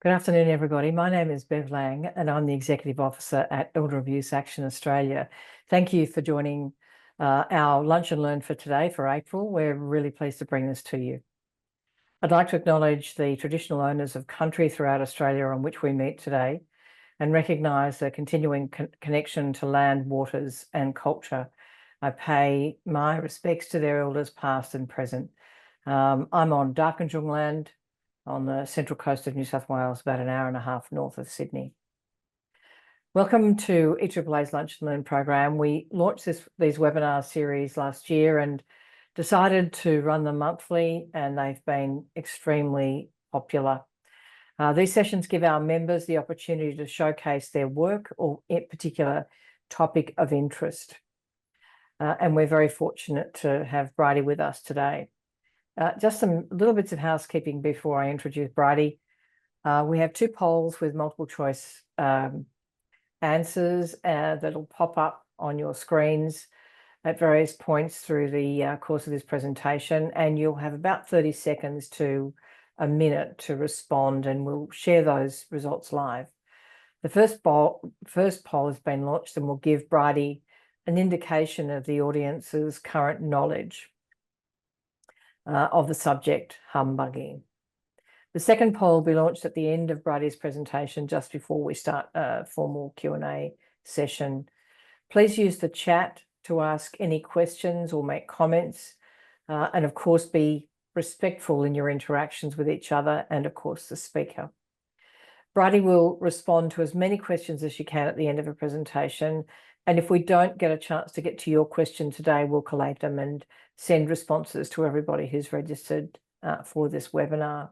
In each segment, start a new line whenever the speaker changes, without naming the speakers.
Good afternoon, everybody. My name is Bev Lang, and I'm the Executive Officer at Elder Abuse Action Australia. Thank you for joining our Lunch and Learn for today, for April. We're really pleased to bring this to you. I'd like to acknowledge the traditional owners of country throughout Australia on which we meet today and recognise the continuing connection to land, waters and culture. I pay my respects to their elders past and present. I'm on Darkinjung land, on the central coast of New South Wales, about an hour and a half north of Sydney. Welcome to EAA's Lunch and Learn program. We launched these webinar series last year and decided to run them monthly, and they've been extremely popular. These sessions give our members the opportunity to showcase their work or a particular topic of interest. And we're very fortunate to have Bridie with us today. Just some little bits of housekeeping before I introduce Bridie. We have two polls with multiple choice answers that'll pop up on your screens at various points through the course of this presentation, and you'll have about 30 seconds to a minute to respond, and we'll share those results live. The first poll has been launched and will give Bridie an indication of the audience's current knowledge of the subject, humbugging. The second poll will be launched at the end of Bridie's presentation, just before we start a formal Q&A session. Please use the chat to ask any questions or make comments, and of course be respectful in your interactions with each other and of course the speaker. Bridie will respond to as many questions as she can at the end of her presentation, and if we don't get a chance to get to your question today, we'll collate them and send responses to everybody who's registered for this webinar.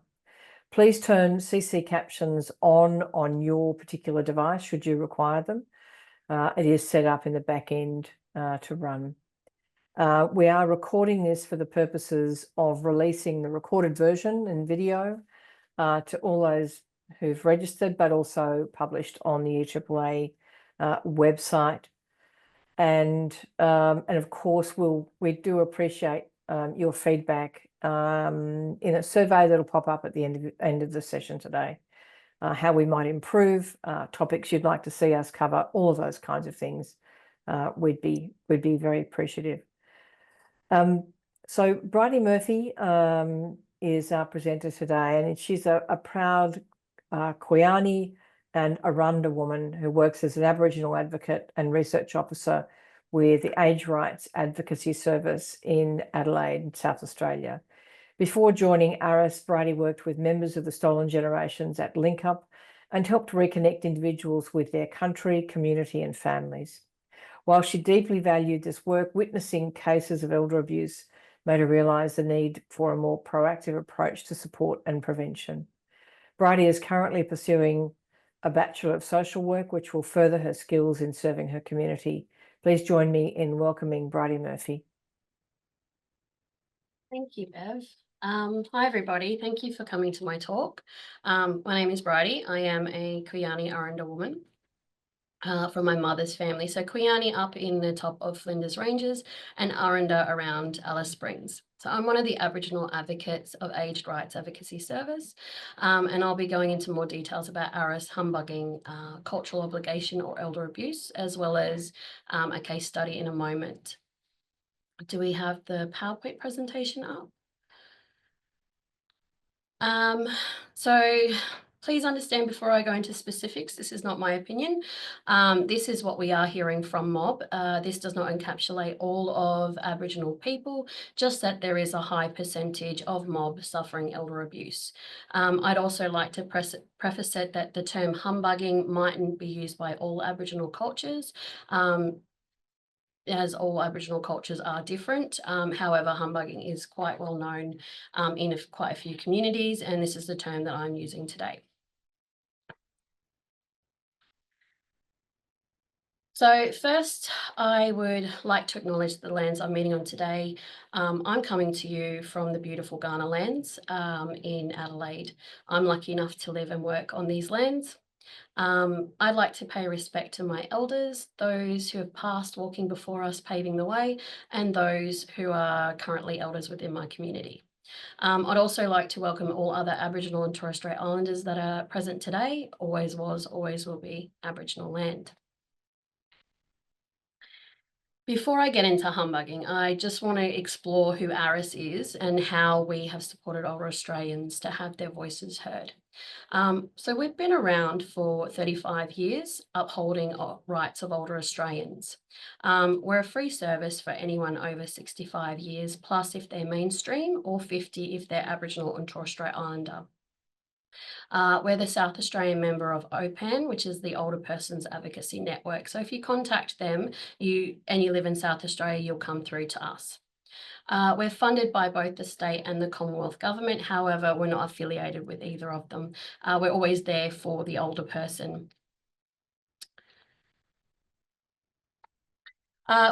Please turn CC captions on your particular device should you require them. It is set up in the back end to run. We are recording this for the purposes of releasing the recorded version in video to all those who've registered, but also published on the EAAA website. And of course, we do appreciate your feedback in a survey that'll pop up at the end of the session today. How we might improve, topics you'd like to see us cover, all of those kinds of things. We'd be very appreciative. So Bridie Murphy is our presenter today, and she's a proud Kuyani and Aranda woman who works as an Aboriginal advocate and research officer with the Aged Rights Advocacy Service in Adelaide, South Australia. Before joining ARAS, Bridie worked with members of the Stolen Generations at Link Up and helped reconnect individuals with their country, community and families. While she deeply valued this work, witnessing cases of elder abuse made her realise the need for a more proactive approach to support and prevention. Bridie is currently pursuing a Bachelor of Social Work, which will further her skills in serving her community. Please join me in welcoming Bridie Murphy.
Thank you, Bev. Hi, everybody. Thank you for coming to my talk. My name is Bridie. I am a Kuyani Aranda woman from my mother's family. So Kuyani up in the top of Flinders Ranges and Aranda around Alice Springs. So I'm one of the Aboriginal advocates of Aged Rights Advocacy Service, and I'll be going into more details about ARAS, humbugging, cultural obligation or elder abuse, as well as a case study in a moment. Do we have the PowerPoint presentation up? So please understand before I go into specifics, this is not my opinion. This is what we are hearing from mob. This does not encapsulate all of Aboriginal people, just that there is a high percentage of mob suffering elder abuse. I'd also like to preface it that the term humbugging mightn't be used by all Aboriginal cultures. As all Aboriginal cultures are different. However, humbugging is quite well known in quite a few communities, and this is the term that I'm using today. So first, I would like to acknowledge the lands I'm meeting on today. I'm coming to you from the beautiful Kaurna lands in Adelaide. I'm lucky enough to live and work on these lands. I'd like to pay respect to my elders, those who have passed walking before us, paving the way, and those who are currently elders within my community. I'd also like to welcome all other Aboriginal and Torres Strait Islanders that are present today. Always was, always will be Aboriginal land. Before I get into humbugging, I just want to explore who ARAS is and how we have supported older Australians to have their voices heard. So we've been around for 35 years, upholding rights of older Australians. We're a free service for anyone over 65 years, plus if they're mainstream, or 50 if they're Aboriginal and Torres Strait Islander. We're the South Australian member of OPAN, which is the Older Persons Advocacy Network. So if you contact them and you live in South Australia, you'll come through to us. We're funded by both the state and the Commonwealth Government. However, we're not affiliated with either of them. We're always there for the older person.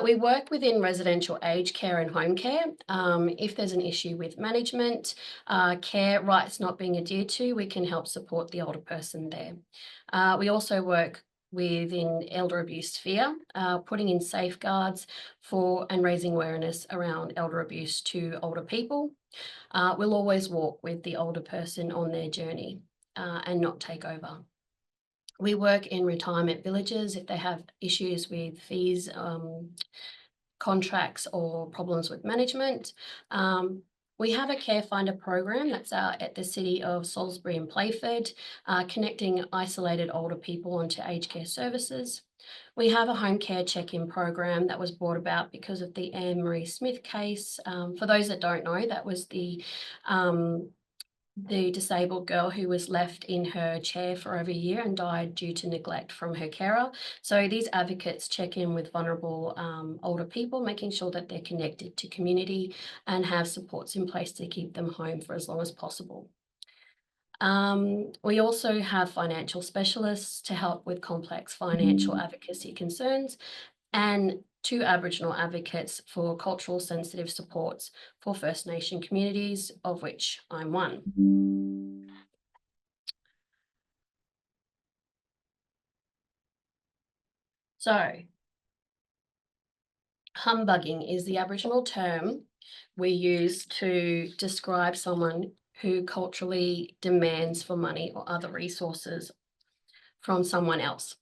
We work within residential aged care and home care. If there's an issue with management, care rights not being adhered to, we can help support the older person there. We also work within elder abuse sphere, putting in safeguards for and raising awareness around elder abuse to older people. We'll always walk with the older person on their journey and not take over. We work in retirement villages if they have issues with fees, contracts or problems with management. We have a Care Finder program that's out at the City of Salisbury and Playford, connecting isolated older people onto aged care services. We have a home care check-in program that was brought about because of the Anne-Marie Smith case. For those that don't know, that was the disabled girl who was left in her chair for over a year and died due to neglect from her carer. So these advocates check in with vulnerable older people, making sure that they're connected to community and have supports in place to keep them home for as long as possible. We also have financial specialists to help with complex financial advocacy concerns, and 2 Aboriginal advocates for cultural sensitive supports for First Nation communities, of which I'm one. So, humbugging is the Aboriginal term we use to describe someone who culturally demands for money or other resources from someone else,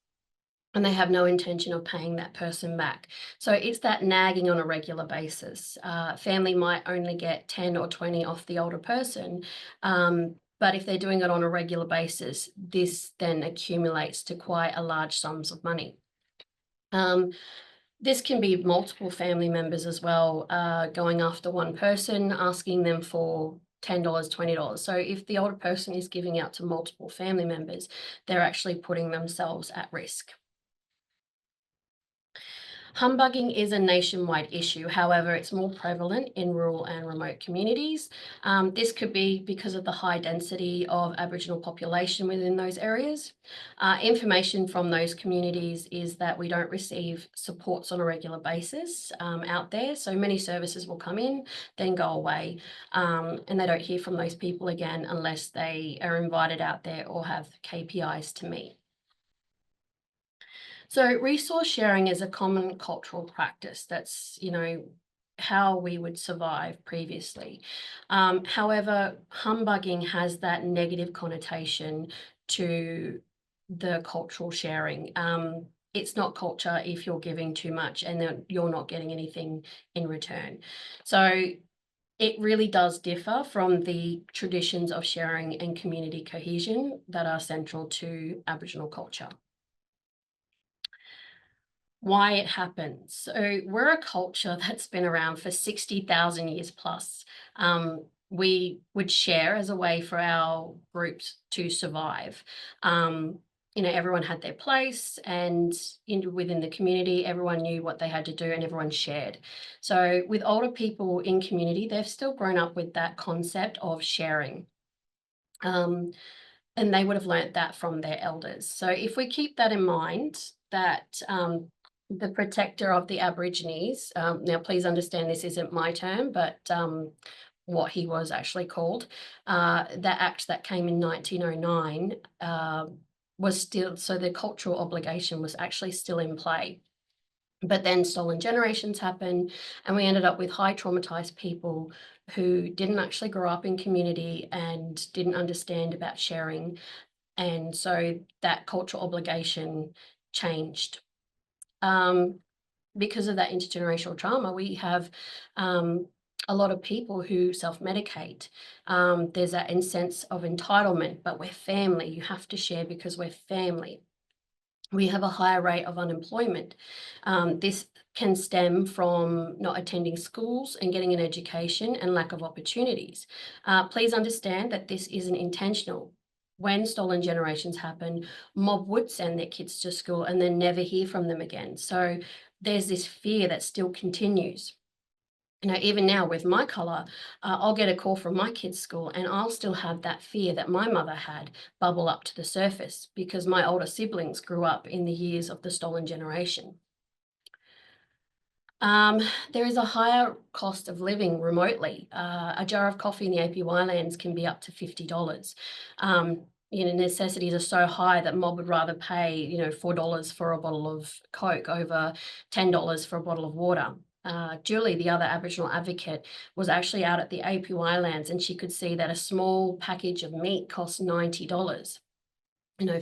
and they have no intention of paying that person back. So it's that nagging on a regular basis. Family might only get 10 or 20 off the older person, but if they're doing it on a regular basis, this then accumulates to quite a large sums of money. This can be multiple family members as well, going after one person, asking them for $10, $20. So if the older person is giving out to multiple family members, they're actually putting themselves at risk. Humbugging is a nationwide issue. However, it's more prevalent in rural and remote communities. This could be because of the high density of Aboriginal population within those areas. Information from those communities is that we don't receive supports on a regular basis out there. So many services will come in, then go away, and they don't hear from those people again unless they are invited out there or have KPIs to meet. So resource sharing is a common cultural practice. That's, how we would survive previously. However, humbugging has that negative connotation to the cultural sharing. It's not culture if you're giving too much and then you're not getting anything in return. So it really does differ from the traditions of sharing and community cohesion that are central to Aboriginal culture. Why it happens. So we're a culture that's been around for 60,000 years plus. We would share as a way for our groups to survive. Everyone had their place, and within the community, everyone knew what they had to do and everyone shared. So with older people in community, they've still grown up with that concept of sharing. And they would have learnt that from their elders. So if we keep that in mind, that the protector of the Aborigines, now please understand this isn't my term, but what he was actually called, that act that came in 1909 was still, so the cultural obligation was actually still in play. But then stolen generations happened, and we ended up with high traumatized people who didn't actually grow up in community and didn't understand about sharing. And so that cultural obligation changed. Because of that intergenerational trauma, we have a lot of people who self-medicate. There's that sense of entitlement, but we're family. You have to share because we're family. We have a higher rate of unemployment. This can stem from not attending schools and getting an education and lack of opportunities. Please understand that this isn't intentional. When stolen generations happen, mob would send their kids to school and then never hear from them again. So there's this fear that still continues. Even now with my colour, I'll get a call from my kids' school and I'll still have that fear that my mother had bubble up to the surface because my older siblings grew up in the years of the stolen generation. There is a higher cost of living remotely. A jar of coffee in the APY lands can be up to $50. Necessities are so high that mob would rather pay, $4 for a bottle of Coke over $10 for a bottle of water. Julie, the other Aboriginal advocate, was actually out at the APY lands and she could see that a small package of meat costs $90.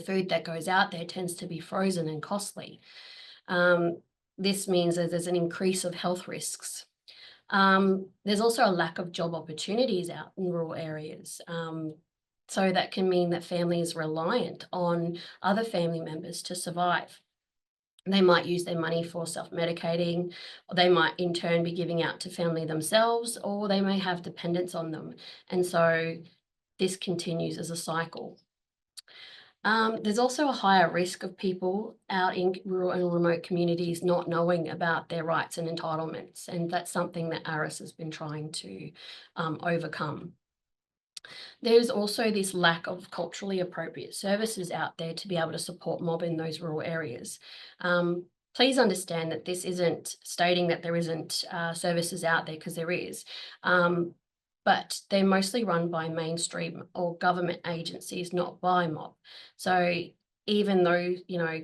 Food that goes out there tends to be frozen and costly. This means that there's an increase of health risks. There's also a lack of job opportunities out in rural areas. So that can mean that families are reliant on other family members to survive. They might use their money for self-medicating, or they might in turn be giving out to family themselves, or they may have dependents on them. And so this continues as a cycle. There's also a higher risk of people out in rural and remote communities not knowing about their rights and entitlements, and that's something that ARAS has been trying to overcome. There's also this lack of culturally appropriate services out there to be able to support mob in those rural areas. Please understand that this isn't stating that there isn't services out there, because there is. But they're mostly run by mainstream or government agencies, not by mob. So even though,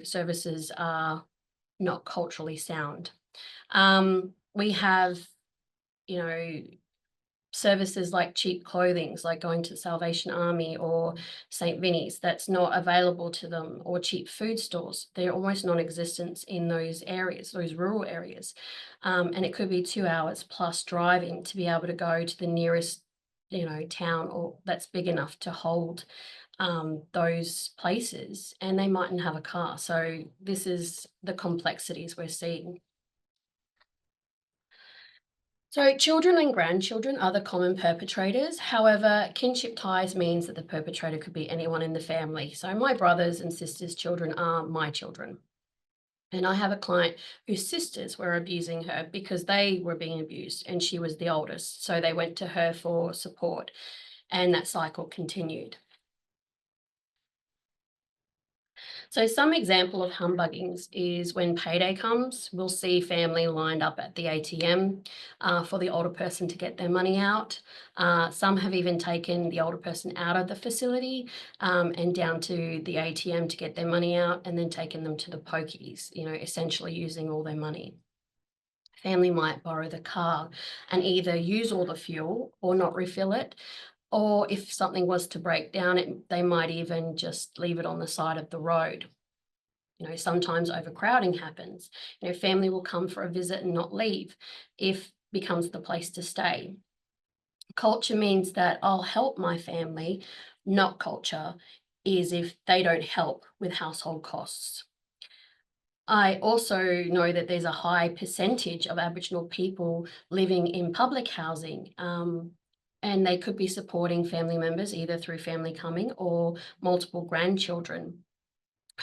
services are not culturally sound, we have, services like cheap clothing, like going to Salvation Army or St. Vinny's, that's not available to them, or cheap food stores. They're almost non-existent in those areas, those rural areas. And it could be 2 hours plus driving to be able to go to the nearest, town or that's big enough to hold those places, and they mightn't have a car. So this is the complexities we're seeing. So children and grandchildren are the common perpetrators. However, kinship ties means that the perpetrator could be anyone in the family. So my brothers and sisters' children are my children. And I have a client whose sisters were abusing her because they were being abused and she was the oldest. So they went to her for support and that cycle continued. So some example of humbuggings is when payday comes, we'll see family lined up at the ATM for the older person to get their money out. Some have even taken the older person out of the facility and down to the ATM to get their money out, and then taken them to the pokies, essentially using all their money. Family might borrow the car and either use all the fuel or not refill it. Or if something was to break down, they might even just leave it on the side of the road. Sometimes overcrowding happens. Family will come for a visit and not leave if becomes the place to stay. Culture means that I'll help my family, not culture is if they don't help with household costs. I also know that there's a high percentage of Aboriginal people living in public housing, and they could be supporting family members either through family coming or multiple grandchildren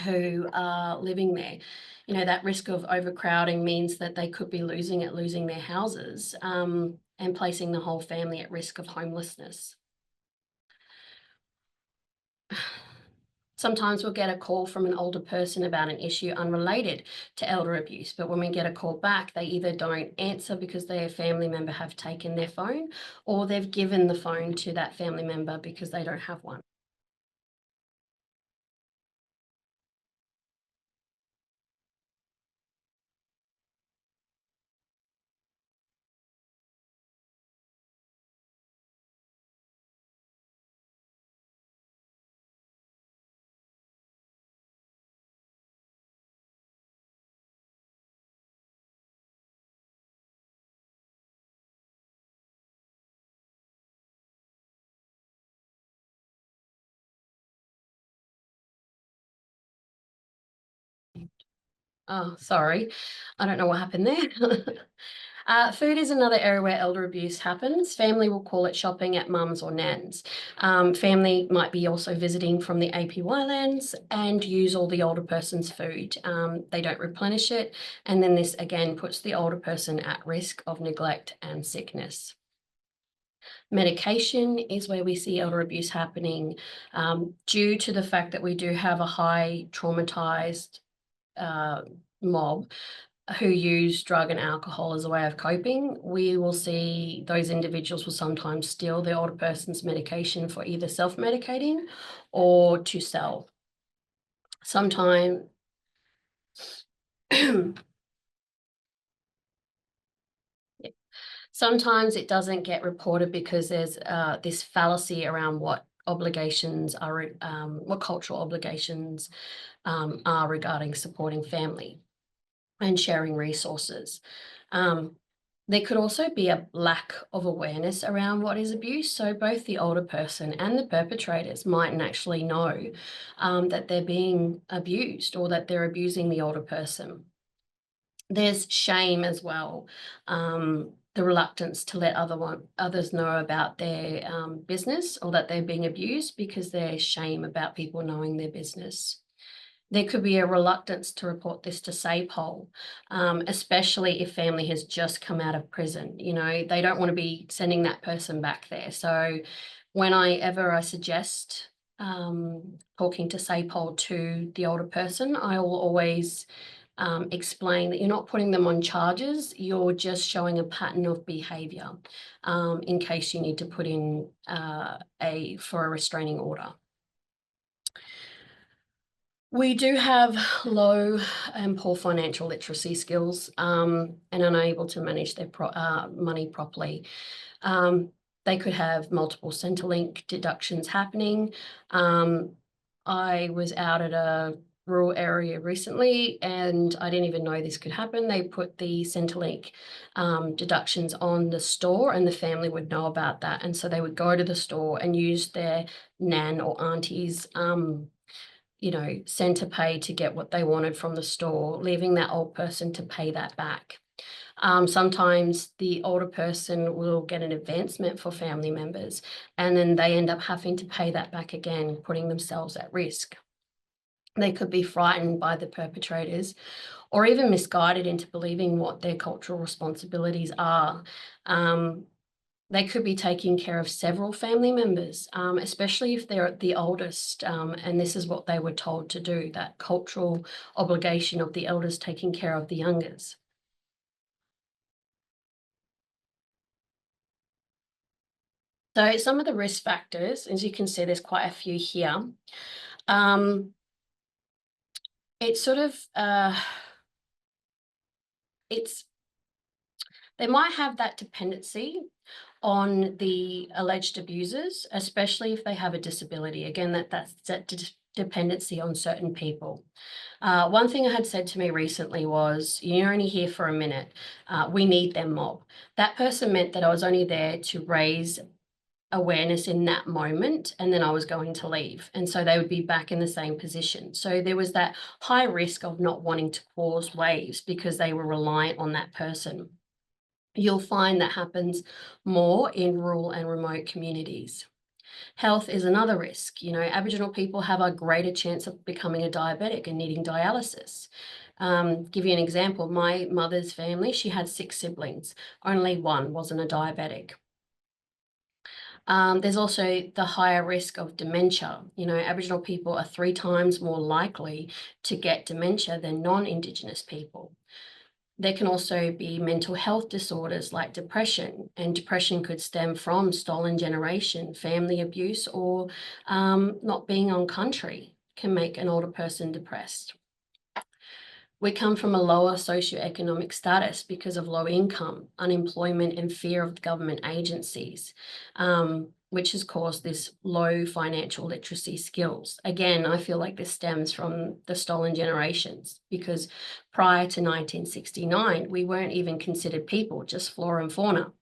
who are living there. That risk of overcrowding means that they could be losing their houses and placing the whole family at risk of homelessness. Sometimes we'll get a call from an older person about an issue unrelated to elder abuse, but when we get a call back, they either don't answer because their family member have taken their phone, or they've given the phone to that family member because they don't have one. Oh, sorry. I don't know what happened there. Food is another area where elder abuse happens. Family will call it shopping at mum's or nan's. Family might be also visiting from the APY lands and use all the older person's food. They don't replenish it. And then this again puts the older person at risk of neglect and sickness. Medication is where we see elder abuse happening due to the fact that we do have a high traumatized mob who use drug and alcohol as a way of coping. We will see those individuals will sometimes steal the older person's medication for either self-medicating or to sell. Sometimes sometimes it doesn't get reported because there's this fallacy around what obligations are, what cultural obligations are regarding supporting family and sharing resources. There could also be a lack of awareness around what is abuse. So both the older person and the perpetrators mightn't actually know that they're being abused or that they're abusing the older person. There's shame as well. The reluctance to let others know about their business or that they're being abused because there's shame about people knowing their business. There could be a reluctance to report this to SAPOL, especially if family has just come out of prison. You know, they don't want to be sending that person back there. So whenever I suggest talking to SAPOL to the older person, I will always explain that you're not putting them on charges, you're just showing a pattern of behaviour in case you need to put in for a restraining order. We do have low and poor financial literacy skills and unable to manage their money properly. They could have multiple Centrelink deductions happening. I was out at a rural area recently and I didn't even know this could happen. They put the Centrelink deductions on the store and the family would know about that. And so they would go to the store and use their nan or auntie's centre pay to get what they wanted from the store, leaving that old person to pay that back. Sometimes the older person will get an advancement for family members and then they end up having to pay that back again, putting themselves at risk. They could be frightened by the perpetrators or even misguided into believing what their cultural responsibilities are. They could be taking care of several family members, especially if they're the oldest, and this is what they were told to do, that cultural obligation of the elders taking care of the youngers. So some of the risk factors, as you can see, there's quite a few here. It's sort of, they might have that dependency on the alleged abusers, especially if they have a disability. Again, that's that dependency on certain people. One thing I had said to me recently was, you're only here for a minute. We need them mob. That person meant that I was only there to raise awareness in that moment and then I was going to leave. And so they would be back in the same position. So there was that high risk of not wanting to cause waves because they were reliant on that person. You'll find that happens more in rural and remote communities. Health is another risk. You know, Aboriginal people have a greater chance of becoming a diabetic and needing dialysis. Give you an example, my mother's family, she had 6 siblings. Only one wasn't a diabetic. There's also the higher risk of dementia. You know, Aboriginal people are 3 times more likely to get dementia than non-Indigenous people. There can also be mental health disorders like depression, and depression could stem from stolen generation, family abuse, or not being on country can make an older person depressed. We come from a lower socioeconomic status because of low income, unemployment, and fear of government agencies, which has caused this low financial literacy skills. Again, I feel like this stems from the stolen generations because prior to 1969, we weren't even considered people, just flora and fauna.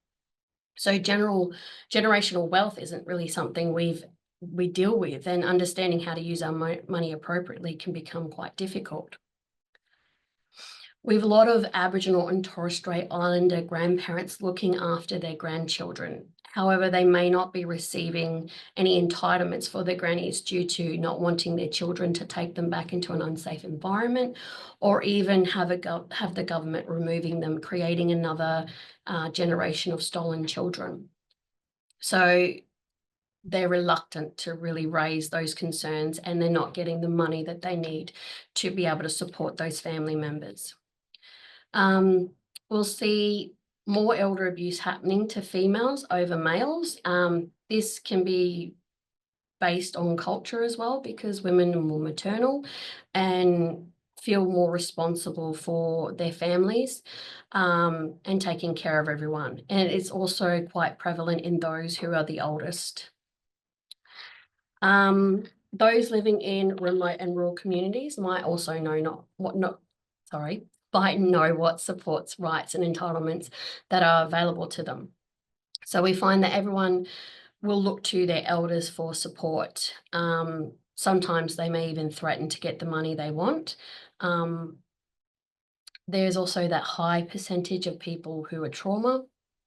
So generational wealth isn't really something we deal with, and understanding how to use our money appropriately can become quite difficult. We have a lot of Aboriginal and Torres Strait Islander grandparents looking after their grandchildren. However, they may not be receiving any entitlements for their grannies due to not wanting their children to take them back into an unsafe environment, or even have the government removing them, creating another generation of stolen children. So they're reluctant to really raise those concerns, and they're not getting the money that they need to be able to support those family members. We'll see more elder abuse happening to females over males. This can be based on culture as well, because women are more maternal and feel more responsible for their families and taking care of everyone. And it's also quite prevalent in those who are the oldest. Those living in remote and rural communities might also know might know what supports, rights and entitlements that are available to them. So we find that everyone will look to their elders for support. Sometimes they may even threaten to get the money they want. There's also that high percentage of people who are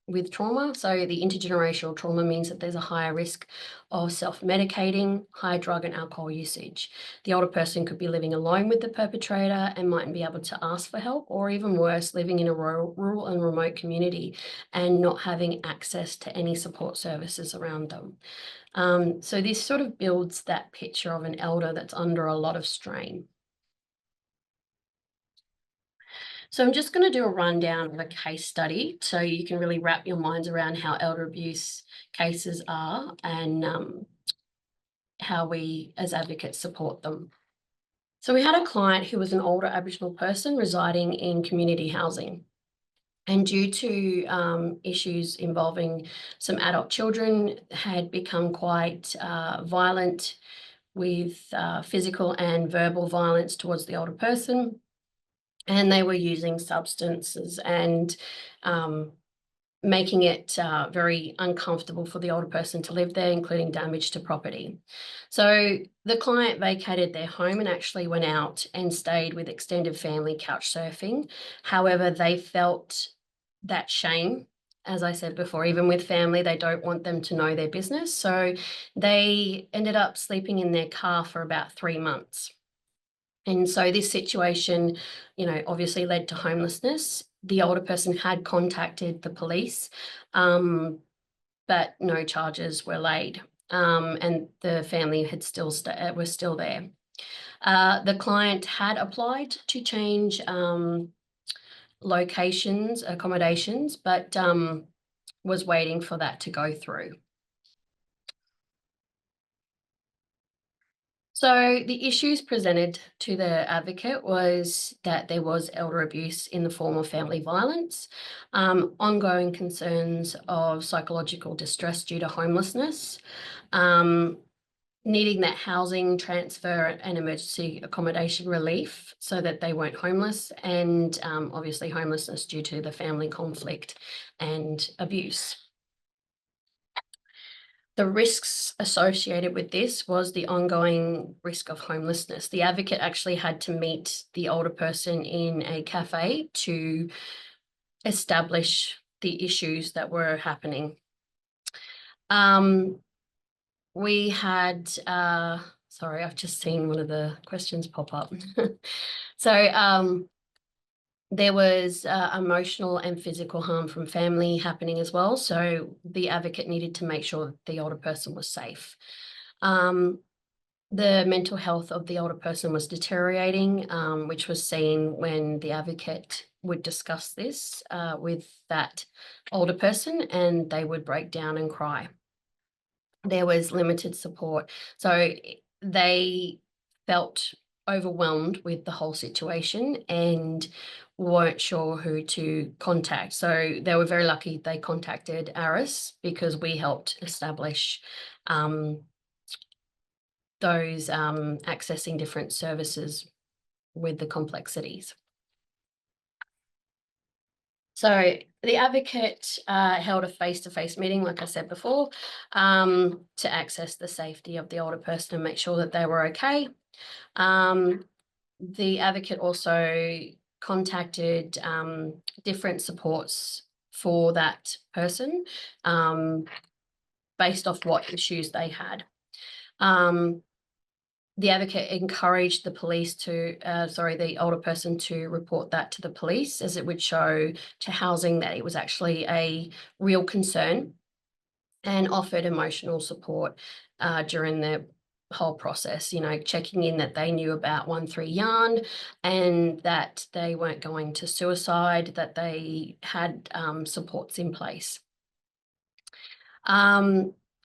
with trauma. So the intergenerational trauma means that there's a higher risk of self-medicating, high drug and alcohol usage. The older person could be living alone with the perpetrator and mightn't be able to ask for help, or even worse, living in a rural and remote community and not having access to any support services around them. So this sort of builds that picture of an elder that's under a lot of strain. So I'm just going to do a rundown of a case study so you can really wrap your minds around how elder abuse cases are and how we as advocates support them. So we had a client who was an older Aboriginal person residing in community housing. And due to issues involving some adult children, had become quite violent with physical and verbal violence towards the older person. And they were using substances and making it very uncomfortable for the older person to live there, including damage to property. So the client vacated their home and actually went out and stayed with extended family couch surfing. However, they felt that shame. As I said before, even with family, they don't want them to know their business. So they ended up sleeping in their car for about 3 months. And so this situation, obviously led to homelessness. The older person had contacted the police, but no charges were laid, and the family had was still there. The client had applied to change accommodations, but was waiting for that to go through. So the issues presented to the advocate was that there was elder abuse in the form of family violence, ongoing concerns of psychological distress due to homelessness, needing that housing transfer and emergency accommodation relief so that they weren't homeless, and obviously homelessness due to the family conflict and abuse. The risks associated with this was the ongoing risk of homelessness. The advocate actually had to meet the older person in a cafe to establish the issues that were happening. We had, sorry, I've just seen one of the questions pop up. So there was emotional and physical harm from family happening as well. So the advocate needed to make sure the older person was safe. The mental health of the older person was deteriorating, which was seen when the advocate would discuss this with that older person, and they would break down and cry. There was limited support. So they felt overwhelmed with the whole situation and weren't sure who to contact. So they were very lucky they contacted ARAS, because we helped establish those accessing different services with the complexities. So the advocate held a face-to-face meeting, like I said before, to access the safety of the older person and make sure that they were okay. The advocate also contacted different supports for that person based off what issues they had. The advocate encouraged the police to, the older person to report that to the police, as it would show to housing that it was actually a real concern, and offered emotional support during the whole process, you know, checking in that they knew about 1-3 yarn and that they weren't going to suicide, that they had supports in place.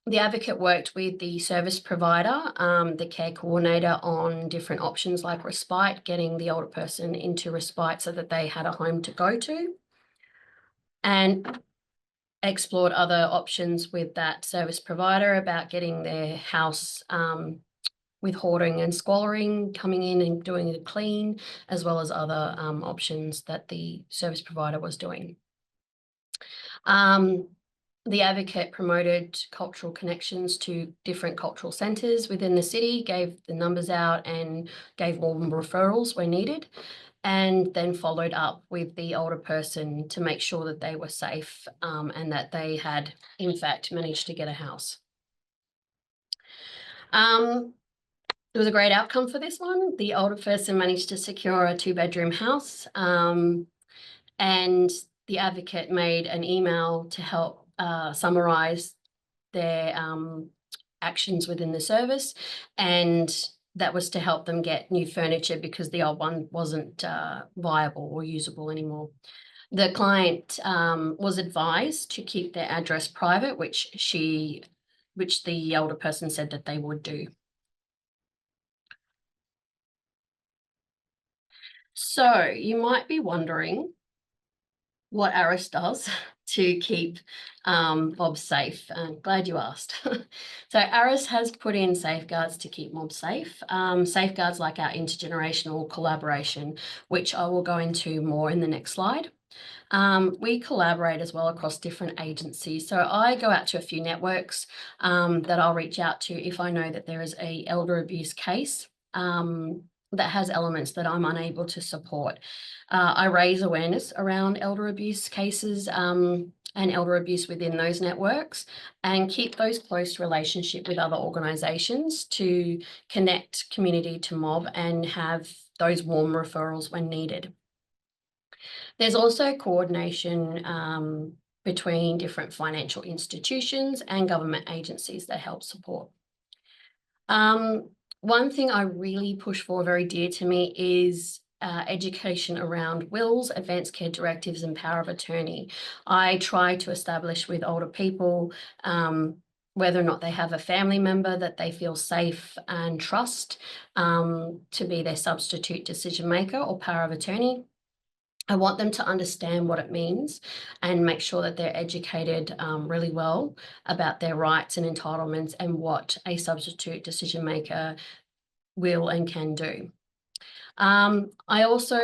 The advocate worked with the service provider, the care coordinator, on different options like respite, getting the older person into respite so that they had a home to go to, and explored other options with that service provider about getting their house with hoarding and squalling, coming in and doing a clean, as well as other options that the service provider was doing. The advocate promoted cultural connections to different cultural centres within the city, gave the numbers out and gave more referrals where needed, and then followed up with the older person to make sure that they were safe and that they had, in fact, managed to get a house. It was a great outcome for this one. The older person managed to secure a 2-bedroom house, and the advocate made an email to help summarise their actions within the service, and that was to help them get new furniture because the old one wasn't viable or usable anymore. The client was advised to keep their address private, which the older person said that they would do. So you might be wondering what ARAS does to keep mobs safe. I'm glad you asked. So ARAS has put in safeguards to keep mobs safe. Safeguards like our intergenerational collaboration, which I will go into more in the next slide. We collaborate as well across different agencies. So I go out to a few networks that I'll reach out to if I know that there is an elder abuse case that has elements that I'm unable to support. I raise awareness around elder abuse cases and elder abuse within those networks, and keep those close relationship with other organisations to connect community to mob and have those warm referrals when needed. There's also coordination between different financial institutions and government agencies that help support. One thing I really push for, very dear to me, is education around wills, advanced care directives and power of attorney. I try to establish with older people whether or not they have a family member that they feel safe and trust to be their substitute decision maker or power of attorney. I want them to understand what it means and make sure that they're educated really well about their rights and entitlements and what a substitute decision maker will and can do. I also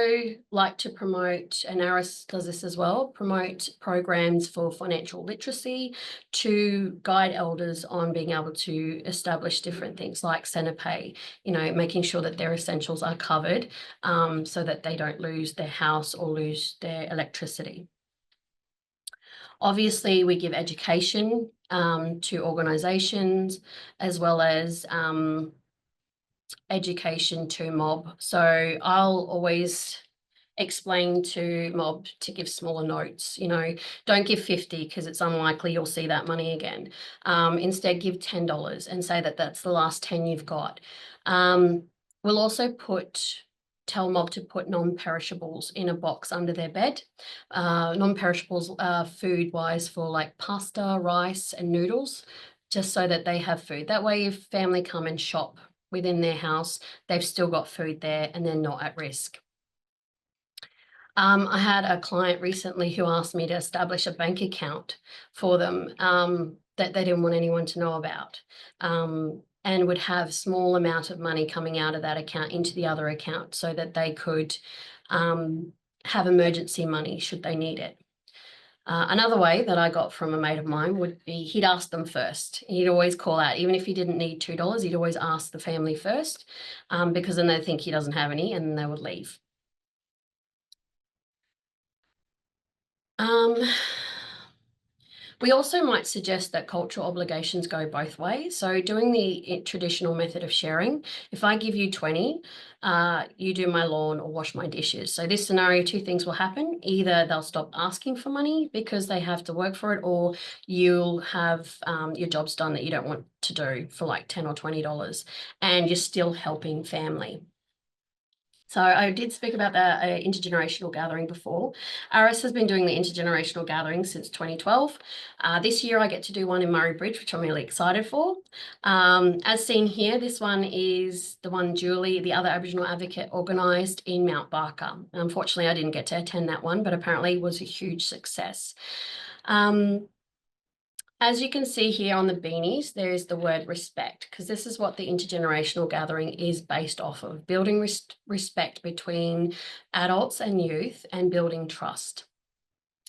like to promote, and ARAS does this as well, promote programs for financial literacy to guide elders on being able to establish different things like centre pay, you know, making sure that their essentials are covered so that they don't lose their house or lose their electricity. Obviously, we give education to organisations as well as education to mob. So I'll always explain to mob to give smaller notes, you know, don't give 50 because it's unlikely you'll see that money again. Instead, give $10 and say that that's the last 10 you've got. We'll also tell mob to put non-perishables in a box under their bed. Non-perishables are food-wise for like pasta, rice and noodles, just so that they have food. That way, if family come and shop within their house, they've still got food there and they're not at risk. I had a client recently who asked me to establish a bank account for them that they didn't want anyone to know about, and would have small amount of money coming out of that account into the other account so that they could have emergency money should they need it. Another way that I got from a mate of mine would be he'd ask them first. He'd always call out, even if he didn't need $2, he'd always ask the family first because then they'd think he doesn't have any and they would leave. Um, We also might suggest that cultural obligations go both ways. So doing the traditional method of sharing, if I give you 20, you do my lawn or wash my dishes. So this scenario, two things will happen. Either they'll stop asking for money because they have to work for it, or you'll have your jobs done that you don't want to do for like $10 or $20, and you're still helping family. So I did speak about the intergenerational gathering before. ARAS has been doing the intergenerational gathering since 2012. This year I get to do one in Murray Bridge, which I'm really excited for. As seen here, this one is the one Julie, the other Aboriginal advocate, organised in Mount Barker. Unfortunately, I didn't get to attend that one, but apparently it was a huge success. As you can see here on the beanies, there is the word respect, because this is what the intergenerational gathering is based off of, building respect between adults and youth and building trust.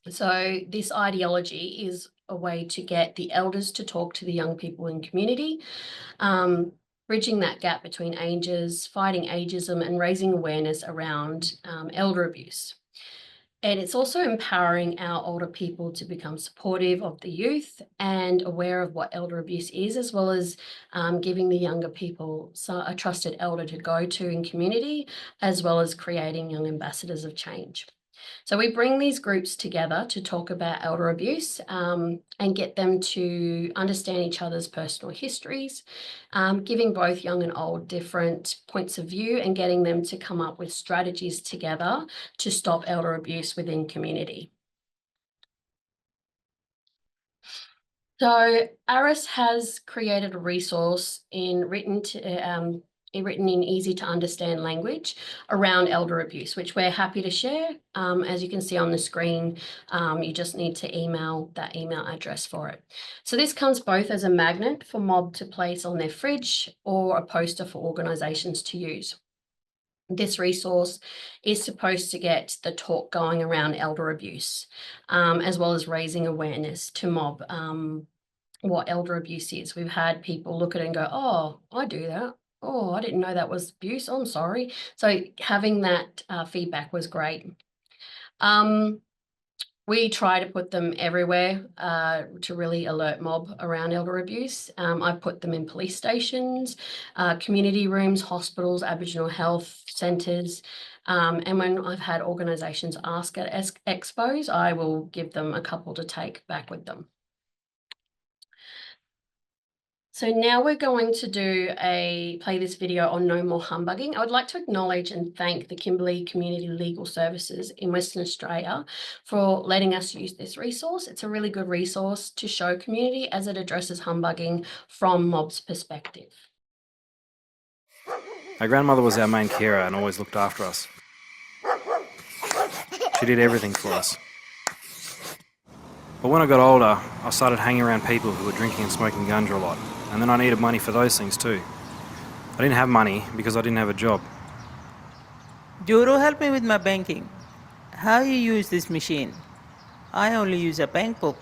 So this ideology is a way to get the elders to talk to the young people in community, bridging that gap between ages, fighting ageism and raising awareness around elder abuse. And it's also empowering our older people to become supportive of the youth and aware of what elder abuse is, as well as giving the younger people a trusted elder to go to in community, as well as creating young ambassadors of change. So we bring these groups together to talk about elder abuse and get them to understand each other's personal histories, giving both young and old different points of view and getting them to come up with strategies together to stop elder abuse within community. So ARAS has created a resource written in easy to understand language around elder abuse, which we're happy to share. As you can see on the screen, you just need to email that email address for it. So this comes both as a magnet for mob to place on their fridge or a poster for organisations to use. This resource is supposed to get the talk going around elder abuse, as well as raising awareness to mob what elder abuse is. We've had people look at it and go, oh, I do that. Oh, I didn't know that was abuse. I'm sorry. So having that feedback was great. We try to put them everywhere to really alert mob around elder abuse. I've put them in police stations, community rooms, hospitals, Aboriginal health centres. And when I've had organisations ask at expos, I will give them a couple to take back with them. So now we're going to play this video on no more humbugging. I would like to acknowledge and thank the Kimberley Community Legal Services in Western Australia for letting us use this resource. It's a really good resource to show community as it addresses humbugging from mob's perspective.
My grandmother was our main carer and always looked after us. She did everything for us. But when I got older, I started hanging around people who were drinking and smoking ganja a lot, and then I needed money for those things too. I didn't have money because I didn't have a job.
Joro, help me with my banking. How you use this machine? I only use a bank book.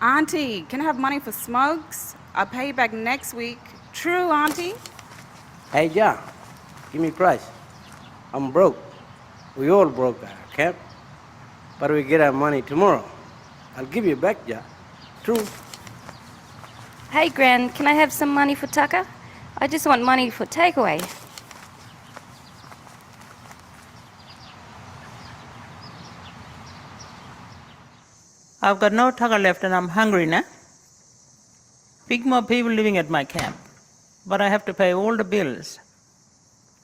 Auntie, can I have money for smokes? I'll pay you back next week. True, Auntie?
Hey, John, give me price. I'm broke. We all broke at our camp. But we get our money tomorrow. I'll give you back, John. True.
Hey, Gran, can I have some money for Tucker? I just want money for takeaway.
I've got no tucker left and I'm hungry now. Big more people living at my camp, but I have to pay all the bills.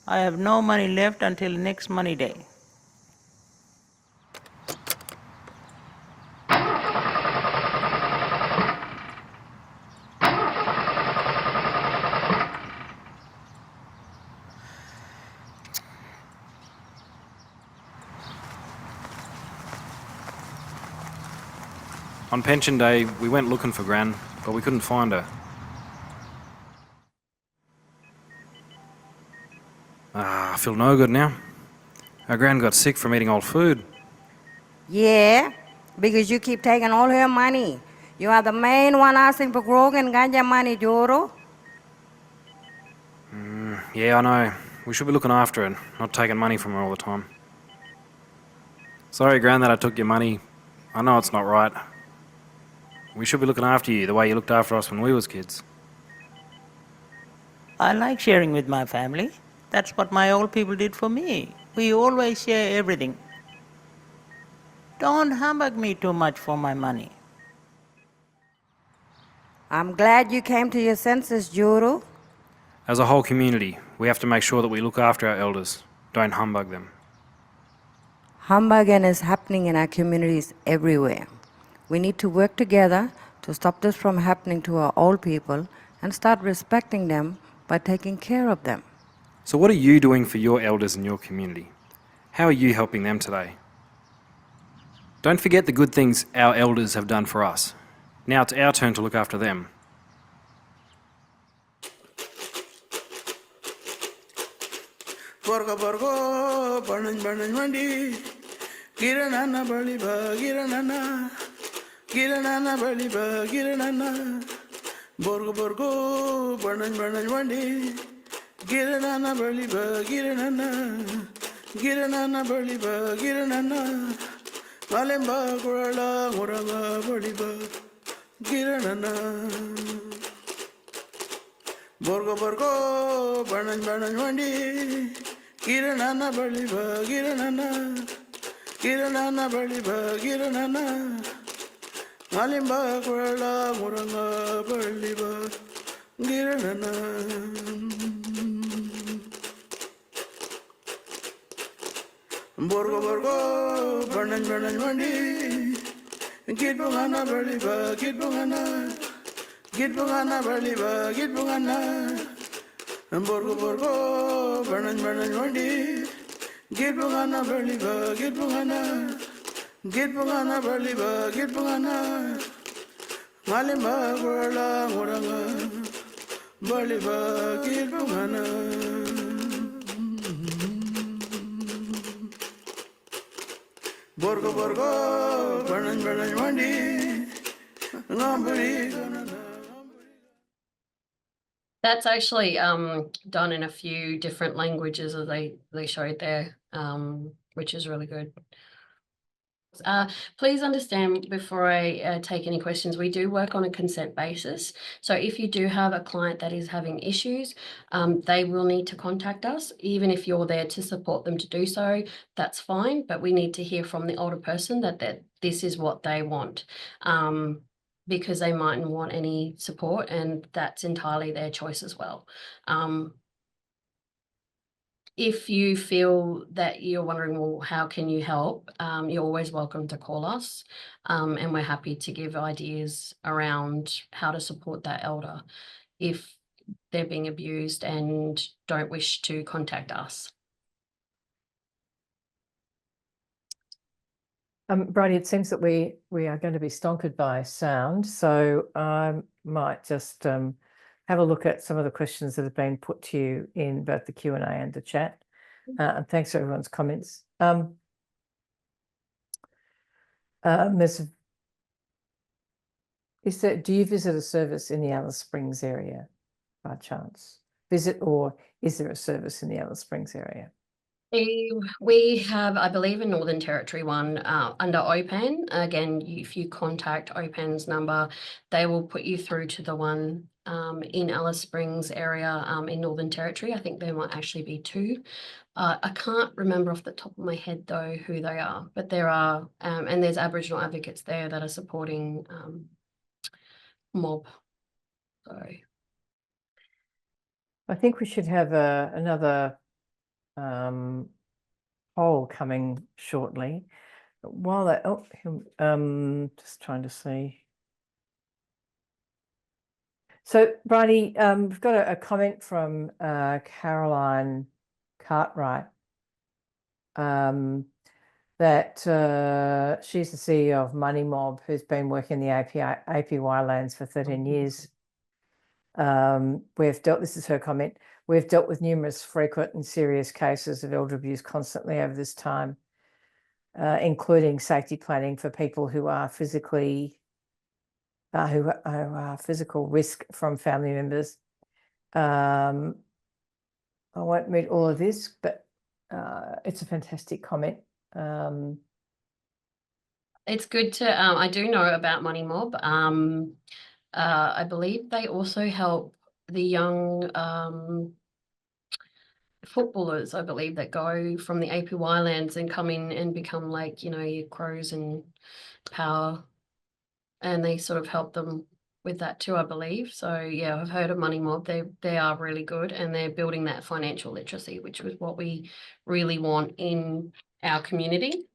I have no money left until next money day.
On pension day, we went looking for Gran, but we couldn't find her. I feel no good now. Our Gran got sick from eating old food.
Yeah, because you keep taking all her money.
You are the main one asking for grog and ganja money, Joro.
Yeah, I know. We should be looking after it, not taking money from her all the time. Sorry, Gran, that I took your money. I know it's not right. We should be looking after you the way you looked after us when we was kids.
I like sharing with my family. That's what my old people did for me. We always share everything. Don't humbug me too much for my money.
I'm glad you came to your senses, Joro.
As a whole community, we have to make sure that we look after our elders, don't humbug them.
Humbugging is happening in our communities everywhere. We need to work together to stop this from happening to our old people and start respecting them by taking care of them.
So what are you doing for your elders in your community? How are you helping them today? Don't forget the good things our elders have done for us. Now it's our turn to look after them.
Borgo borgo, banan banan mandi, giranana baliba, giranana baliba, giranana. Borgo borgo, banan banan mandi, giranana baliba, giranana baliba, giranana. Malemba kurala muranga baliba, giranana. Borgo borgo, banan banan mandi, giranana baliba, giranana baliba, giranana. Malimba kurala muranga baliba, giranana. Borgo borgo, banan banan mandi, gitbungana baliba, gitbungana baliba, gitbungana. Borgo borgo, banan banan mandi, gitbungana baliba, gitbungana baliba, gitbungana. Malimba kurala muranga baliba, gitbungana. Borgo borgo, banan banan mandi, ngambari ganana.
That's actually done in a few different languages as they showed there, which is really good. Please understand before I take any questions, we do work on a consent basis. So if you do have a client that is having issues, they will need to contact us. Even if you're there to support them to do so, that's fine. But we need to hear from the older person that this is what they want. Because they mightn't want any support, and that's entirely their choice as well. If you feel that you're wondering, well, how can you help? You're always welcome to call us, and we're happy to give ideas around how to support that elder if they're being abused and don't wish to contact us.
Bridie, it seems that we are going to be stonkered by sound, so I might just have a look at some of the questions that have been put to you in both the Q&A and the chat. And thanks for everyone's comments. Ms. Do you visit a service in the Alice Springs area by chance? Or is there a service in the Alice Springs area?
We have, I believe, a Northern Territory one under OPAN. Again, if you contact OPAN's number, they will put you through to the one in Alice Springs area in Northern Territory. I think there might actually be two. I can't remember off the top of my head, though, who they are, but there are, and there's Aboriginal advocates there that are supporting mob. So
I think we should have another poll coming shortly. While that, just trying to see. So, Bridie, we've got a comment from Caroline Cartwright that she's the CEO of Money Mob, who's been working in the APY lands for 13 years. This is her comment, we've dealt with numerous frequent and serious cases of elder abuse constantly over this time, including safety planning for people who are physically who are physical risk from family members. I won't read all of this, but it's a fantastic comment.
It's good to, I do know about Money Mob. I believe they also help the young footballers, I believe, that go from the APY lands and come in and become like, you know, your Crows and Power, and they sort of help them with that too, I believe. So yeah, I've heard of Money Mob. They are really good, and they're building that financial literacy, which was what we really want in our community.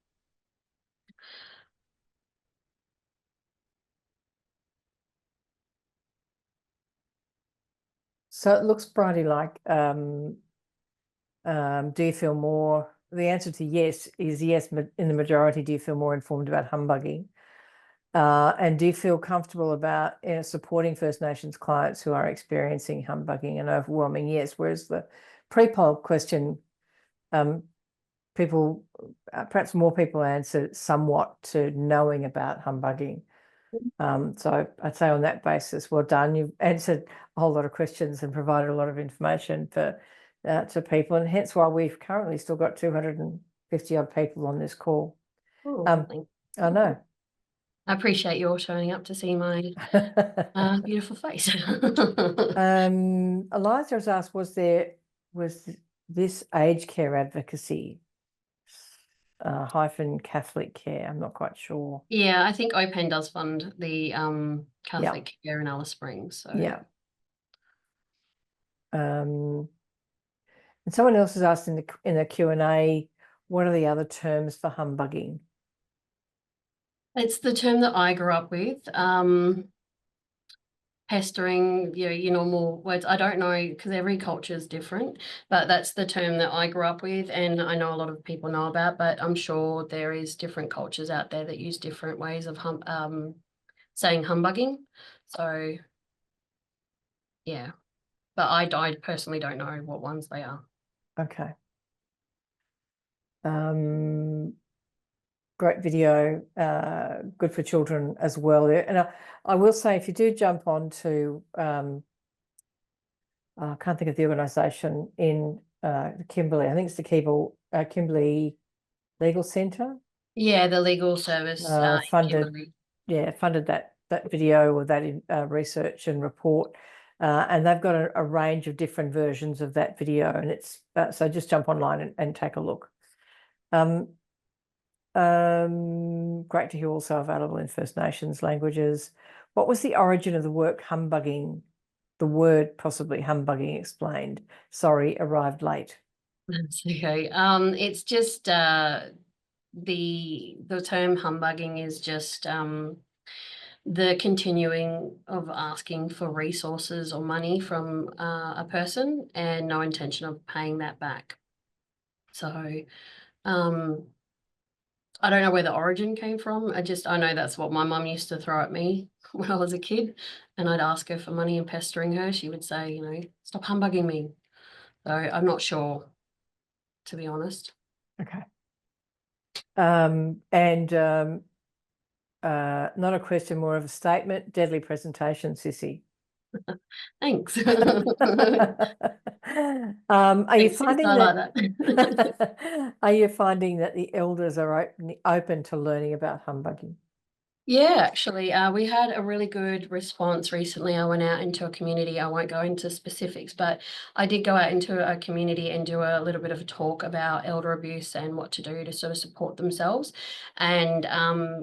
So it looks, Bridie, like, do you feel more, the answer to yes is yes, in the majority. Do you feel more informed about humbugging? And do you feel comfortable about supporting First Nations clients who are experiencing humbugging? An overwhelming yes. Whereas the pre-poll question, people, perhaps more people answered somewhat to knowing about humbugging. So I'd say on that basis, well done. You've answered a whole lot of questions and provided a lot of information for to people, and hence why we've currently still got 250 odd people on this call.
Thanks.
I know.
I appreciate you all showing up to see my beautiful face.
Eliza has asked, was this aged care advocacy hyphen Catholic care? I'm not quite sure.
Yeah, I think OPEN does fund the Catholic care in Alice Springs. So
yeah. And someone else has asked in the Q&A, what are the other terms for humbugging?
it's the term that I grew up with. Pestering, you know, your normal words. I don't know, because every culture is different, but that's the term that I grew up with, and I know a lot of people know about, but I'm sure there is different cultures out there that use different ways of saying humbugging. So yeah, but I personally don't know what ones they are.
Okay. Great video, good for children as well. And I will say, if you do jump on to, I can't think of the organisation in Kimberley, I think it's the Kimberley Legal Centre.
Yeah, the legal service in
funded,
Kimberley.
yeah, funded that video or that research and report. And they've got a range of different versions of that video, and it's so just jump online and take a look. Great to hear also available in First Nations languages. What was the origin of the work humbugging? The word possibly humbugging explained. Sorry, arrived late.
That's okay. It's just the term humbugging is just the continuing of asking for resources or money from a person and no intention of paying that back. So I don't know where the origin came from. I know that's what my mum used to throw at me when I was a kid, and I'd ask her for money and pestering her. She would say, you know, stop humbugging me. So I'm not sure, to be honest.
Okay. Not a question, more of a statement. Deadly presentation, Sissy.
Thanks.
Are you finding
that?
Are you finding that the elders are open to learning about humbugging?
Yeah, actually, we had a really good response recently. I went out into a community. I won't go into specifics, but I did go out into a community and do a little bit of a talk about elder abuse and what to do to sort of support themselves. And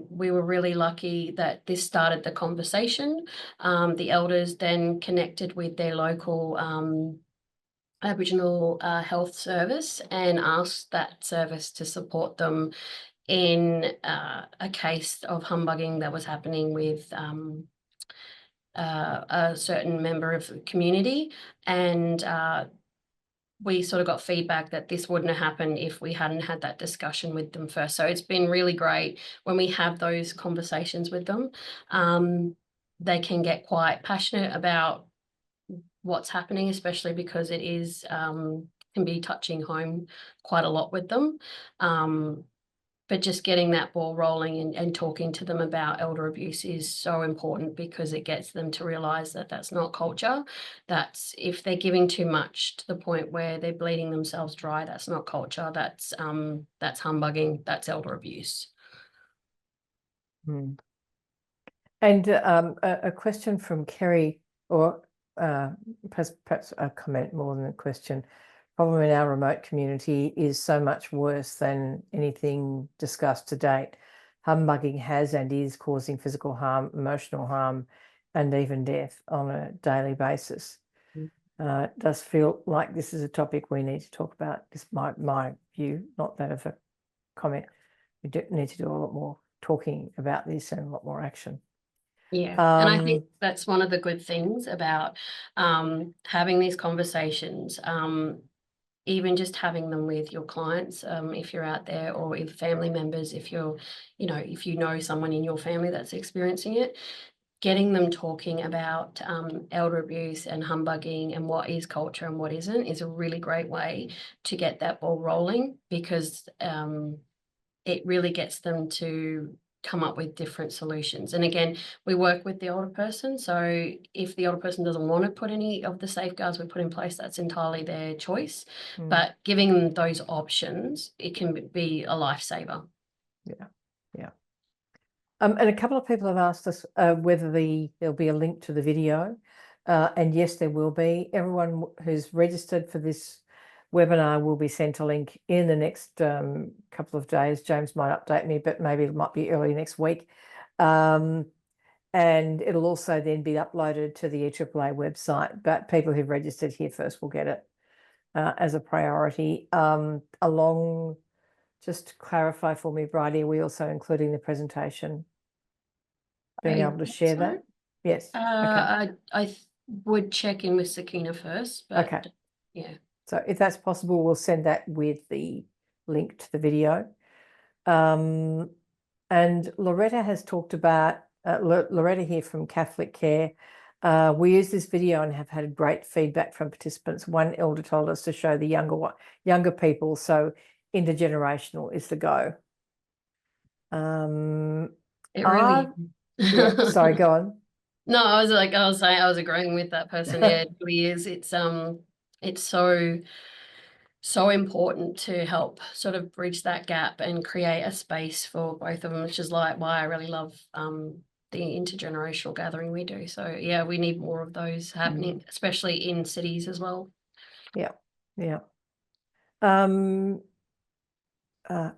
we were really lucky that this started the conversation. The elders then connected with their local Aboriginal health service and asked that service to support them in a case of humbugging that was happening with a certain member of the community, and we sort of got feedback that this wouldn't have happened if we hadn't had that discussion with them first. So it's been really great when we have those conversations with them. They can get quite passionate about what's happening, especially because it is can be touching home quite a lot with them. But just getting that ball rolling and talking to them about elder abuse is so important, because it gets them to realise that that's not culture. That's if they're giving too much to the point where they're bleeding themselves dry, that's not culture. That's humbugging. That's elder abuse.
And a question from Kerry, or perhaps a comment more than a question. Problem in our remote community is so much worse than anything discussed to date. Humbugging has and is causing physical harm, emotional harm, and even death on a daily basis. It does feel like this is a topic we need to talk about. This is my view, not that of a comment. We need to do a lot more talking about this and a lot more action.
Yeah, and I think that's one of the good things about having these conversations, even just having them with your clients, if you're out there, or with family members, if you're, if you know someone in your family that's experiencing it, getting them talking about elder abuse and humbugging and what is culture and what isn't is a really great way to get that ball rolling, because it really gets them to come up with different solutions. And again, we work with the older person, so if the older person doesn't want to put any of the safeguards we put in place, that's entirely their choice. But giving them those options, it can be a lifesaver.
Yeah. And a couple of people have asked us whether there'll be a link to the video, and yes, there will be. Everyone who's registered for this webinar will be sent a link in the next couple of days. James might update me, but maybe it might be early next week. And it'll also then be uploaded to the EAAA website, but people who've registered here first will get it as a priority. Just to clarify for me, Bridie, are we also including the presentation? Being able to share that? Yes. Okay.
I would check in with Sakina first, but
Okay.
Yeah.
So if that's possible, we'll send that with the link to the video. And Loretta has talked about, Loretta here from Catholic Care. We use this video and have had great feedback from participants. One elder told us to show the younger people, so intergenerational is the go.
It really
yeah, sorry, go on.
No, I was agreeing with that person. Yeah, it really is. It's so important to help sort of bridge that gap and create a space for both of them, which is like why I really love the intergenerational gathering we do. So yeah, we need more of those happening, especially in cities as well.
Yeah.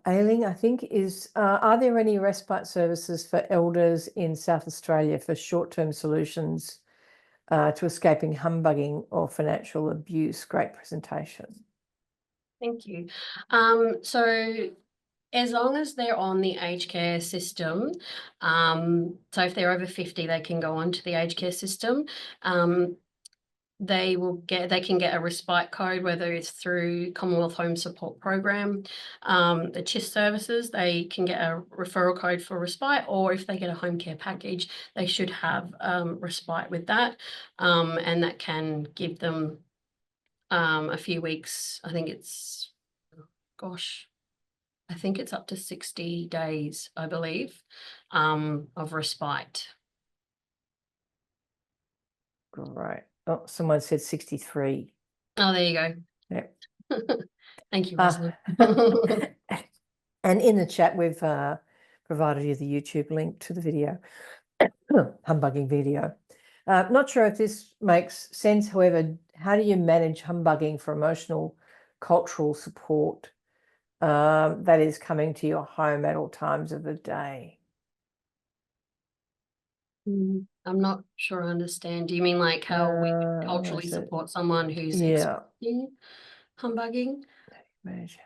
Ailing, I think, is, are there any respite services for elders in South Australia for short-term solutions to escaping humbugging or financial abuse? Great presentation.
Thank you. So as long as they're on the aged care system, so if they're over 50, they can go onto the aged care system. They can get a respite code, whether it's through Commonwealth Home Support Program, the CHIS services, they can get a referral code for respite, or if they get a home care package, they should have respite with that, and that can give them a few weeks. I think it's, I think it's up to 60 days, I believe, of respite.
Great. Oh, someone said 63.
Oh, there you go.
Yeah.
Thank you, Roslyn.
And in the chat, we've provided you the YouTube link to the video, humbugging video. Not sure if this makes sense. However, how do you manage humbugging for emotional, cultural support that is coming to your home at all times of the day?
I'm not sure I understand. Do you mean like how we culturally support someone who's experiencing humbugging?
Manage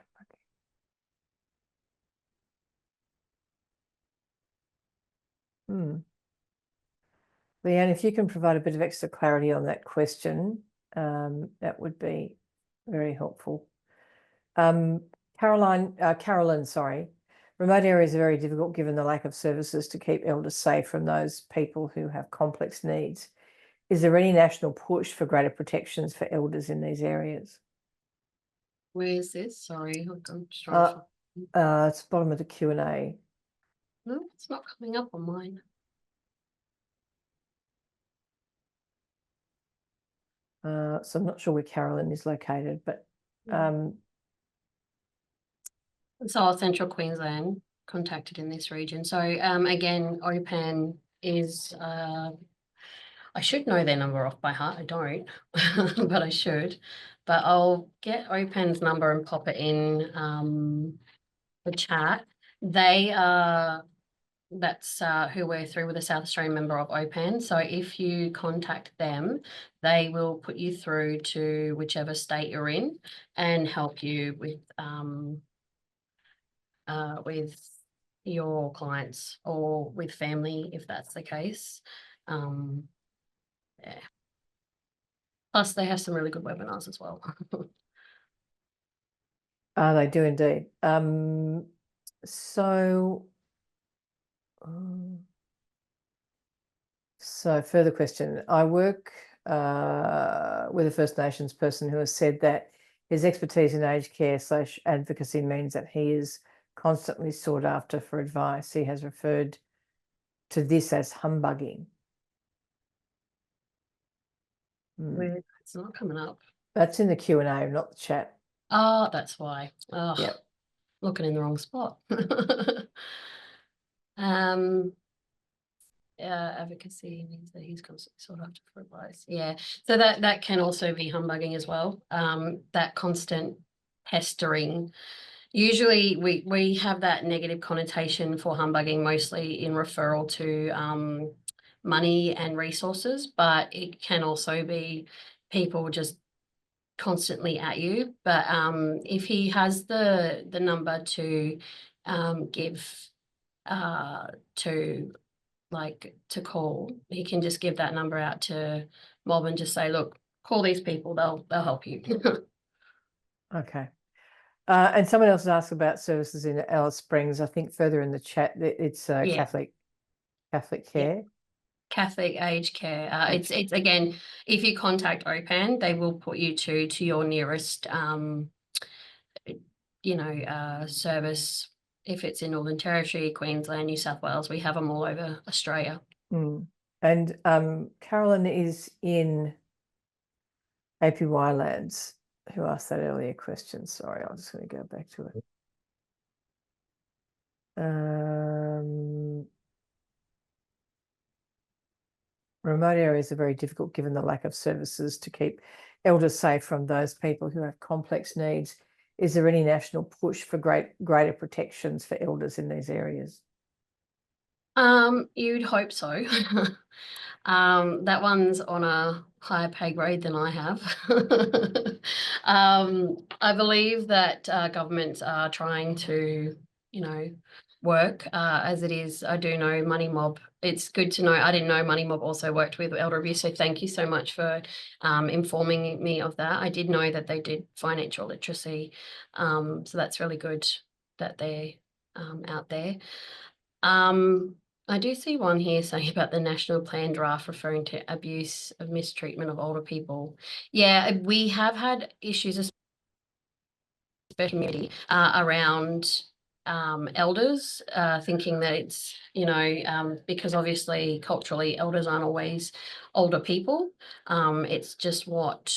humbugging. Leanne, if you can provide a bit of extra clarity on that question, that would be very helpful. Carolyn, sorry. Remote areas are very difficult given the lack of services to keep elders safe from those people who have complex needs. Is there any national push for greater protections for elders in these areas?
Where is this? Sorry, I'm just trying to
It's the bottom of the Q&A.
No, it's not coming up on mine.
So I'm not sure where Carolyn is located, but
So Central Queensland contacted in this region. So again, OPAN is I should know their number off by heart. I don't, but I should. But I'll get OPAN's number and pop it in the chat. They are that's who we're through with a South Australian member of OPAN. So if you contact them, they will put you through to whichever state you're in and help you with your clients or with family if that's the case. Yeah. Plus, they have some really good webinars as well.
they do indeed. So further question. I work with a First Nations person who has said that his expertise in aged care / advocacy means that he is constantly sought after for advice. He has referred to this as humbugging.
It's not coming up.
That's in the Q&A, not the chat.
Oh, that's why. Oh,
yep.
Looking in the wrong spot. Advocacy means that he's constantly sought after for advice. Yeah, so that can also be humbugging as well. That constant pestering. Usually we have that negative connotation for humbugging mostly in referral to money and resources, but it can also be people just constantly at you. But if he has the number to give to call, he can just give that number out to Mob and just say, look, call these people, they'll help you.
Okay. And someone else asked about services in Alice Springs. I think further in the chat, it's Catholic care.
Yeah. Catholic aged care. It's again, if you contact OPAN, they will put you to your nearest service. If it's in Northern Territory, Queensland, New South Wales, we have them all over Australia.
And Carolyn is in APY Lands, who asked that earlier question. Sorry, I'm just going to go back to it. Remote areas are very difficult given the lack of services to keep elders safe from those people who have complex needs. Is there any national push for greater protections for elders in these areas?
You'd hope so. That one's on a higher pay grade than I have. I believe that governments are trying to, work as it is. I do know Money Mob. It's good to know. I didn't know Money Mob also worked with elder abuse. So thank you so much for informing me of that. I did know that they did financial literacy. So that's really good that they're out there. I do see one here saying about the national plan draft referring to abuse of mistreatment of older people. Yeah, we have had issues, especially community, around elders, thinking that it's, because obviously culturally elders aren't always older people. It's just what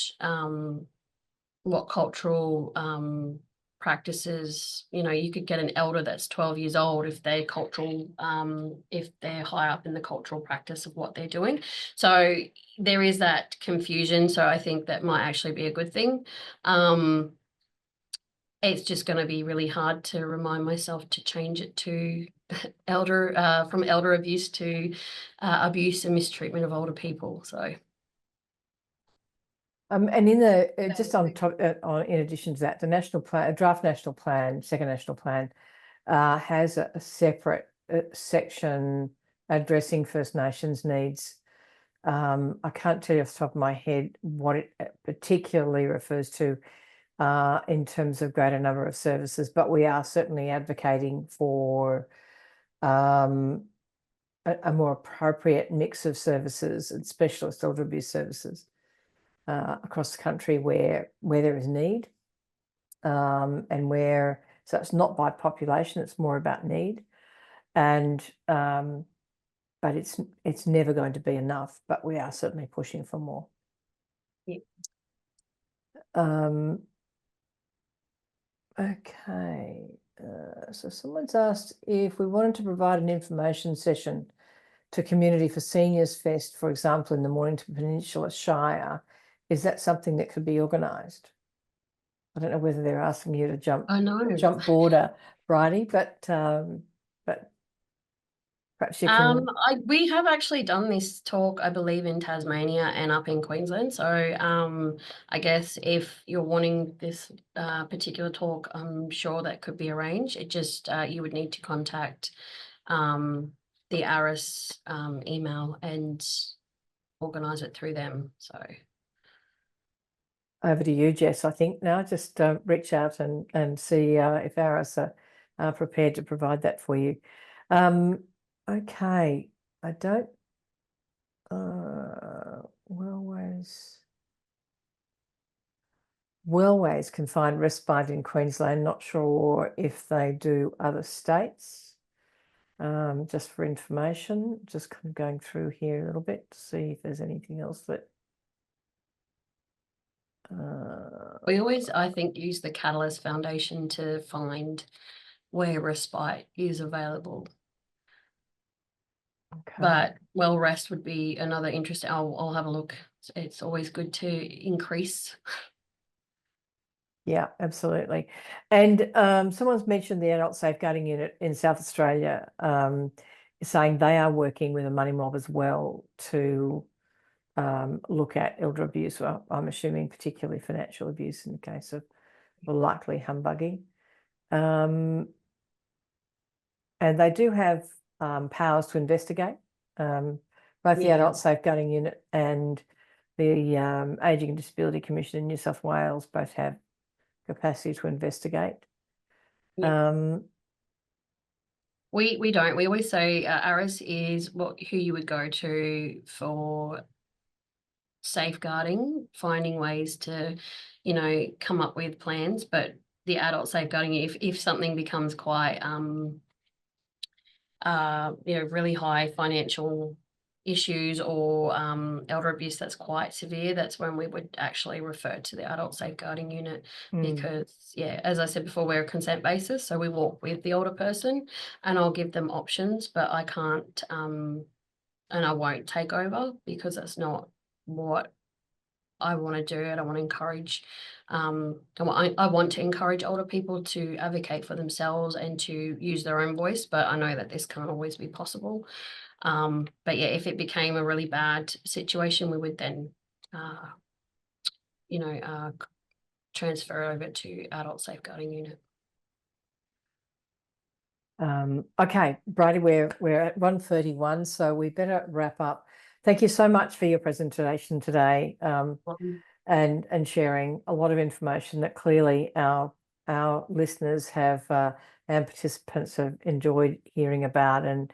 cultural practices, you could get an elder that's 12 years old if they're cultural, if they're high up in the cultural practice of what they're doing. So there is that confusion. So I think that might actually be a good thing. It's just going to be really hard to remind myself to change it to from elder abuse to abuse and mistreatment of older people. So.
And in the just on top, in addition to that, the national plan, draft national plan, second national plan, has a separate section addressing First Nations needs. I can't tell you off the top of my head what it particularly refers to in terms of greater number of services, but we are certainly advocating for a more appropriate mix of services and specialist elder abuse services across the country where there is need, and where So it's not by population, it's more about need. And but it's never going to be enough, but we are certainly pushing for more.
Yeah.
Okay, so someone's asked if we wanted to provide an information session to Community for Seniors Fest, for example, in the Mornington Peninsula Shire. Is that something that could be organised? I don't know whether they're asking you to jump border, Bridie, but perhaps you can.
We have actually done this talk, I believe, in Tasmania and up in Queensland. So I guess if you're wanting this particular talk, I'm sure that could be arranged. It just you would need to contact the ARAS email and organise it through them. So
Over to you, Jess. I think now just reach out and see if ARAS are prepared to provide that for you. Okay, I don't. Wellways can find respite in Queensland. Not sure if they do other states. Just for information, just kind of going through here a little bit to see if there's anything else that.
We always, I think, use the Catalyst Foundation to find where respite is available.
Okay.
But well rest would be another interest. I'll have a look. It's always good to increase.
Yeah, absolutely. And someone's mentioned the Adult Safeguarding Unit in South Australia, saying they are working with a money mob as well to look at elder abuse. Well, I'm assuming particularly financial abuse in the case of, well, likely humbugging. And they do have powers to investigate. Both the Adult Safeguarding Unit and the Ageing and Disability Commission in New South Wales both have capacity to investigate.
We don't. We always say ARAS is who you would go to for safeguarding, finding ways to, come up with plans. But the adult safeguarding, if something becomes quite, really high financial issues or elder abuse that's quite severe, that's when we would actually refer to the Adult Safeguarding Unit because, as I said before, we're a consent basis. So we walk with the older person and I'll give them options, but I can't and I won't take over because that's not what I want to do. I don't want to encourage, I want to encourage older people to advocate for themselves and to use their own voice, but I know that this can't always be possible. But yeah, if it became a really bad situation, we would then, transfer over to Adult Safeguarding Unit.
Okay, Bridie, we're at 1:31, so we better wrap up. Thank you so much for your presentation today and sharing a lot of information that clearly our listeners have and participants have enjoyed hearing about and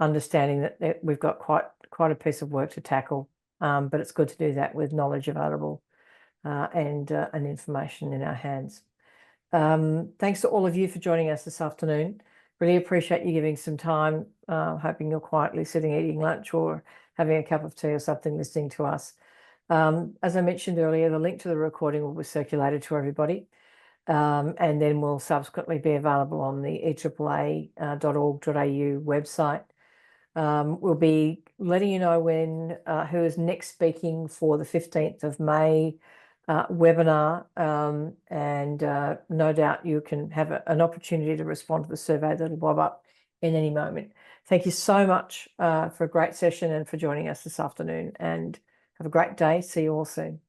understanding that we've got quite a piece of work to tackle, but it's good to do that with knowledge available and information in our hands. Thanks to all of you for joining us this afternoon. Really appreciate you giving some time, hoping you're quietly sitting eating lunch or having a cup of tea or something listening to us. As I mentioned earlier, the link to the recording will be circulated to everybody and then will subsequently be available on the eAAA.org.au website. We'll be letting you know when who is next speaking for the 15th of May webinar, and no doubt you can have an opportunity to respond to the survey that'll bob up in any moment. Thank you so much for a great session and for joining us this afternoon, and have a great day. See you all soon.